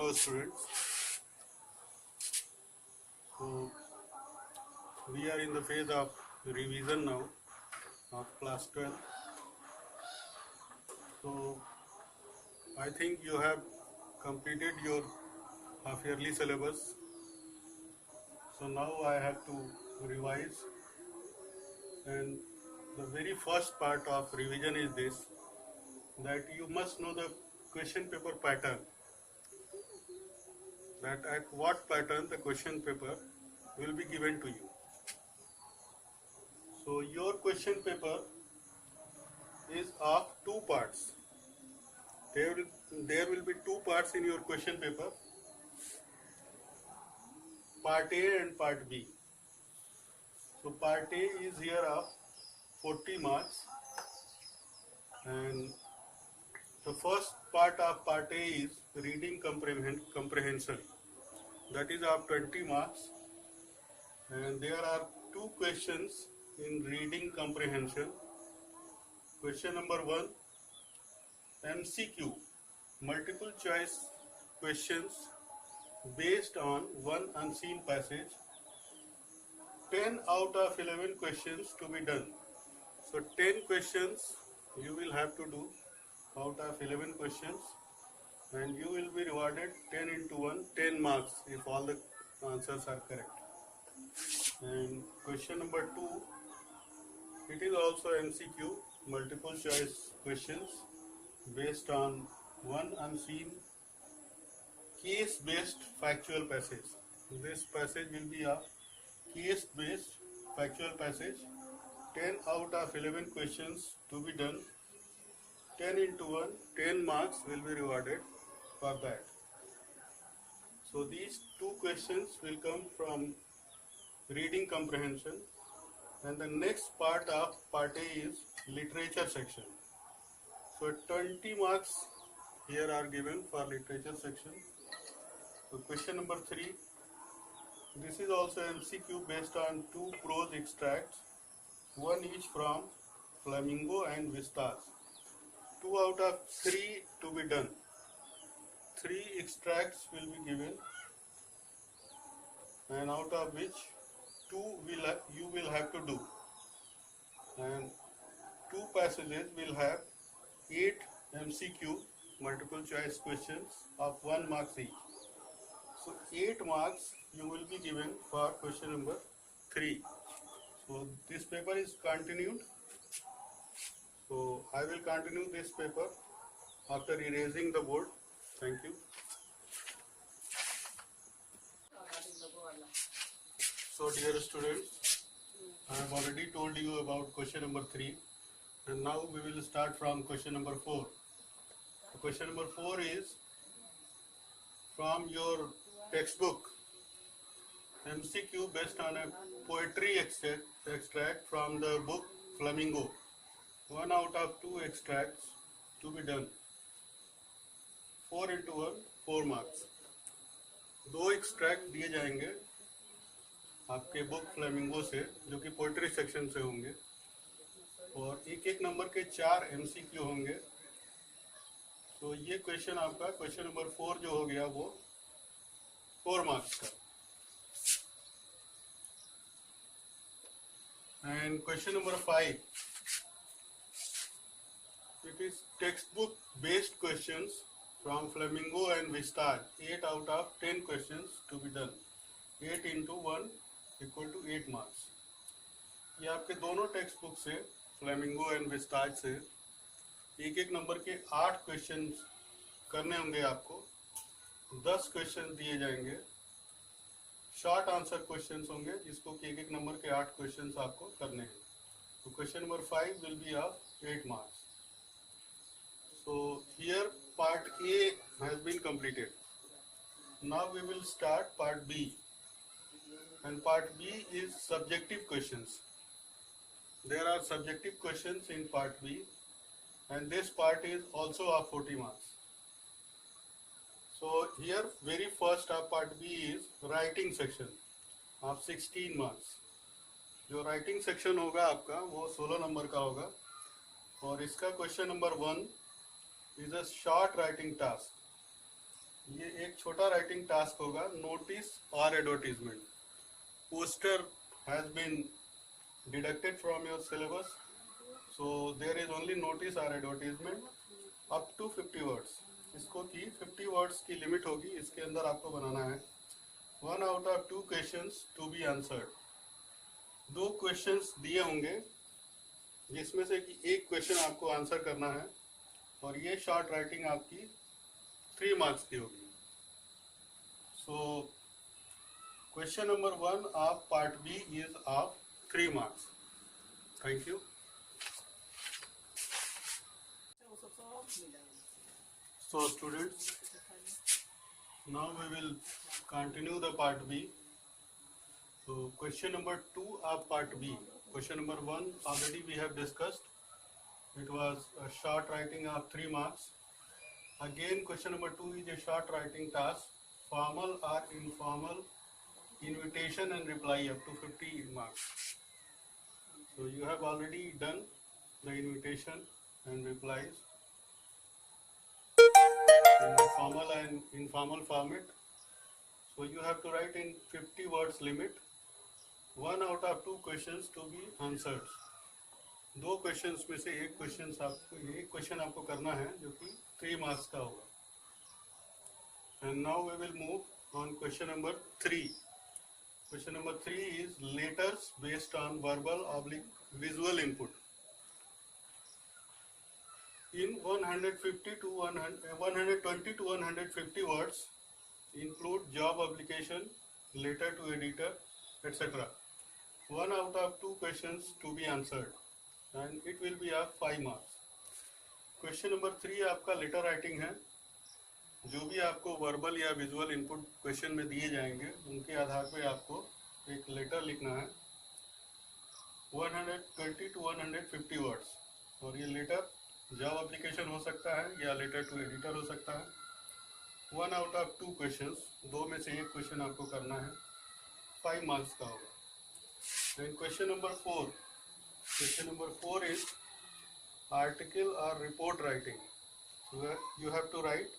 Hello students. So we are in the phase of revision now of class 12. So I think you have completed your half yearly syllabus. So now I have to revise, and the very first part of revision is this, that you must know the question paper pattern, that at what pattern the question paper will be given to you. So your question paper is of two parts. There will be two parts in your question paper, part A and part B. So part A is here of 40 marks, and the first part of part A is reading comprehension, that is of 20 marks, and there are two questions in reading comprehension. Question number 1, MCQ, multiple choice questions based on one unseen passage. 10 out of 11 questions to be done. So 10 questions you will have to do out of 11 questions, and you will be rewarded 10 into 1, 10 marks if all the answers are correct. And question number 2, it is also MCQ, multiple choice questions based on one unseen case-based factual passage. This passage will be a case-based factual passage. 10 out of 11 questions to be done. 10 into 1, 10 marks will be rewarded for that. So these two questions will come from reading comprehension, and the next part of part A is literature section. So 20 marks here are given for literature section. So question number 3, this is also MCQ based on two prose extracts, one each from Flamingo and Vistas. 2 out of 3 to be done. 3 extracts will be given, and out of which 2 you will have to do, and 2 passages will have 8 MCQ multiple choice questions of 1 mark each. So 8 marks you will be given for question number 3. So this paper is continued. So I will continue this paper after erasing the board. Thank you. So dear students, I have already told you about question number 3, and now we will start from question number 4. So question number 4 is from your textbook, MCQ based on a poetry extract from the book Flamingo. 1 out of 2 extracts to be done. 4 into 1, 4 marks. 2 extract दिए जाएंगे आपके book flamingo से, जो कि poetry section से होंगे, और एक एक नंबर के 4 MCQ होंगे. तो ये क्वेश्चन आपका क्वेश्चन नंबर 4 जो हो गया वो 4 मार्क्स का. And question number 5, it is textbook based questions from Flamingo and Vistas. 8 out of 10 questions to be done. 8 into 1 equal to 8 marks. ये आपके दोनों टेक्स्ट बुक से, फ्लेमिंगो एंड विस्टाज से, एक एक नंबर के 8 क्वेश्चंस करने होंगे आपको. 10 क्वेश्चन दिए जाएंगे, शॉर्ट आंसर क्वेश्चंस होंगे, जिसको कि एक एक नंबर के 8 क्वेश्चंस आपको करने हैं. तो question number 5 will be of 8 marks. So here part A has been completed. Now we will start part B, and part B is subjective questions. There are subjective questions in part B, and this part is also of 40 marks. So here very first of part B is writing section of 16 marks. जो writing section होगा आपका वो 16 number का होगा, और इसका question number 1 is a short writing task. ये एक छोटा राइटिंग टास्क होगा. नोटिस और advertisement. Poster has been deducted from your syllabus, so there is only notice और एडवर्टीजमेंट अप टू 50 वर्ड्स. इसको की 50 वर्ड्स की लिमिट होगी. इसके अंदर आपको बनाना है 1 out of 2 questions to be answered. 2 questions दिए होंगे जिसमें से कि एक क्वेश्चन आपको आंसर करना है, और ये शॉर्ट राइटिंग आपकी 3 मार्क्स की होगी. So question number 1 of part B is of 3 marks. Thank you. So students, now we will continue the part B. So question number 2 of part B. Question number 1 already we have discussed. It was a short writing of 3 marks. Again question number 2 is a short writing task, formal or informal invitation and reply up to 50 marks. So you have already done the invitation and replies in the formal and informal format. So you have to write in 50 words limit. 1 out of 2 questions to be answered. 2 questions में से एक question आपको करना है जो कि 3 marks का होगा. And now we will move on question number 3. Question number 3 is letters based on verbal / visual input. In 120 to 150 words, include job application, letter to editor, etc. 1 out of 2 questions to be answered, and it will be of 5 marks. Question number 3 आपका letter writing है. जो भी आपको verbal या visual input question में दिए जाएंगे उनके आधार पे आपको एक लेटर लिखना है 120 to 150 वर्ड्स. और ये लेटर जॉब एप्लीकेशन हो सकता है या लेटर टू एडिटर हो सकता है. 1 आउट ऑफ 2 क्वेश्चंस, 2 में से एक क्वेश्चन आपको करना है, 5 मार्क्स का होगा. And question number 4. Question number 4 is article or report writing. You have to write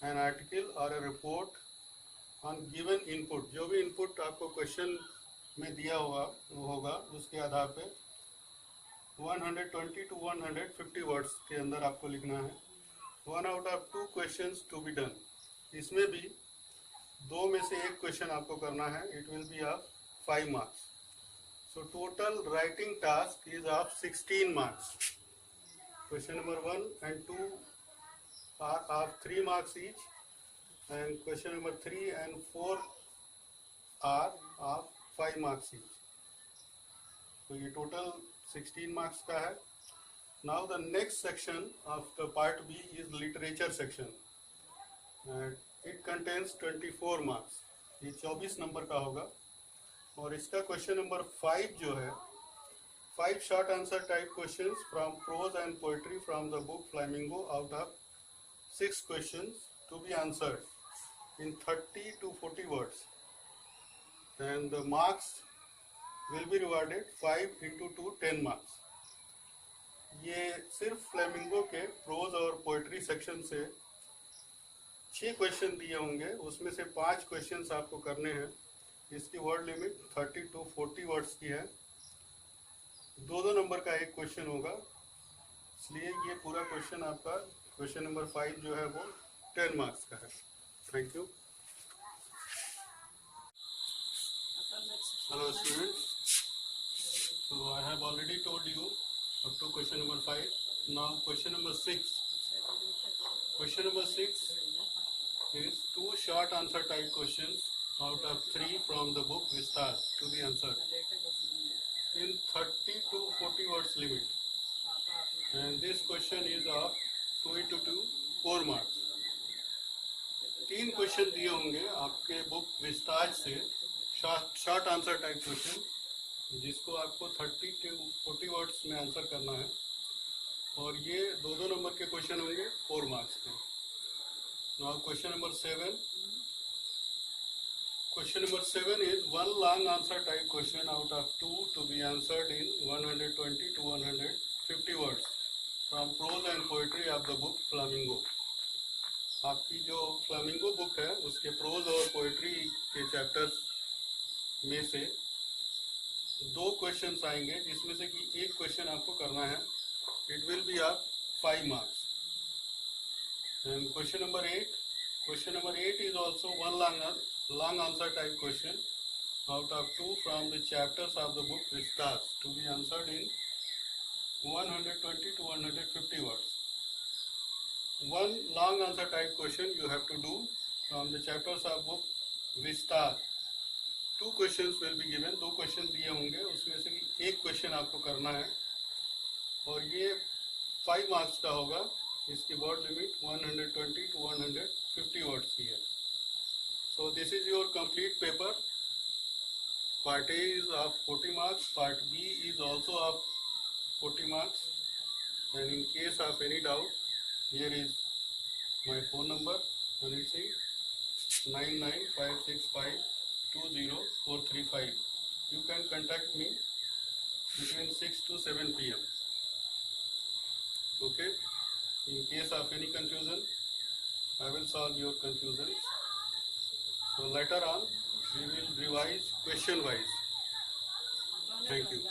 an article or a report on given input. जो भी इनपुट आपको क्वेश्चन में दिया होगा उसके आधार पे 120 to 150 वर्ड्स के अंदर आपको लिखना है. 1 out of 2 questions to be done. इसमें भी 2 में से एक क्वेश्चन आपको करना है. It will be of 5 marks. So total writing task is of 16 marks. Question number 1 and 2 are of 3 marks each, and question number 3 and 4 are of 5 marks each. तो ये टोटल 16 मार्क्स का है. Now the next section of the part B is literature section. It contains 24 marks. ये 24 number का होगा. और इसका question number 5 जो है, 5 short answer type questions from prose and poetry from the book Flamingo out of 6 questions to be answered in 30 to 40 words, and the marks will be rewarded 5 into 2 10 marks. ये सिर्फ flamingo के pros और poetry section से 6 question दिए होंगे, उसमें से 5 questions आपको करने हैं. इसकी वर्ड लिमिट 30 to 40 वर्ड्स की है. 2 नंबर का एक क्वेश्चन होगा, इसलिए ये पूरा क्वेश्चन आपका क्वेश्चन नंबर 5 जो है वो 10 मार्क्स का है. Thank you. Hello students, so I have already told you up to question number 5. Now question number 6. Question number 6 is 2 short answer type questions out of 3 from the book Vistar to be answered in 30 to 40 words limit, and this question is of 2 into 2 4 marks. 3 question दिए होंगे आपके book विस्तार से, short answer type question, जिसको आपको 30 to 40 words में answer करना है. और ये 2 नंबर के क्वेश्चन होंगे 4 मार्क्स के. Now question number 7. Question number 7 is 1 long answer type question out of 2 to be answered in 120 to 150 words from prose and poetry of the book Flamingo. आपकी जो फ्लामिंगो बुक है उसके pros और poetry के chapters में से 2 questions आएंगे, जिसमें से कि एक क्वेश्चन आपको करना है. It will be of 5 marks. And question number 8 is also one long answer type question out of 2 from the chapters of the book Vistas, to be answered in 120 to 150 words. One long answer type question you have to do from the chapters of book Vistas. 2 questions will be given. 2 question दिए होंगे, उसमें से एक question आपको करना है और ये 5 marks का होगा. इसकी वर्ड लिमिट 120 to 150 words की है. So this is your complete paper. Part A is of 40 marks. Part B is also of 40 marks. And in case of any doubt, here is my phone number, Anil Singh, 995652045. You can contact me between 6 to 7 p.m. Okay? In case of any confusion, I will solve your confusions. So later on, we will revise question wise. Thank you.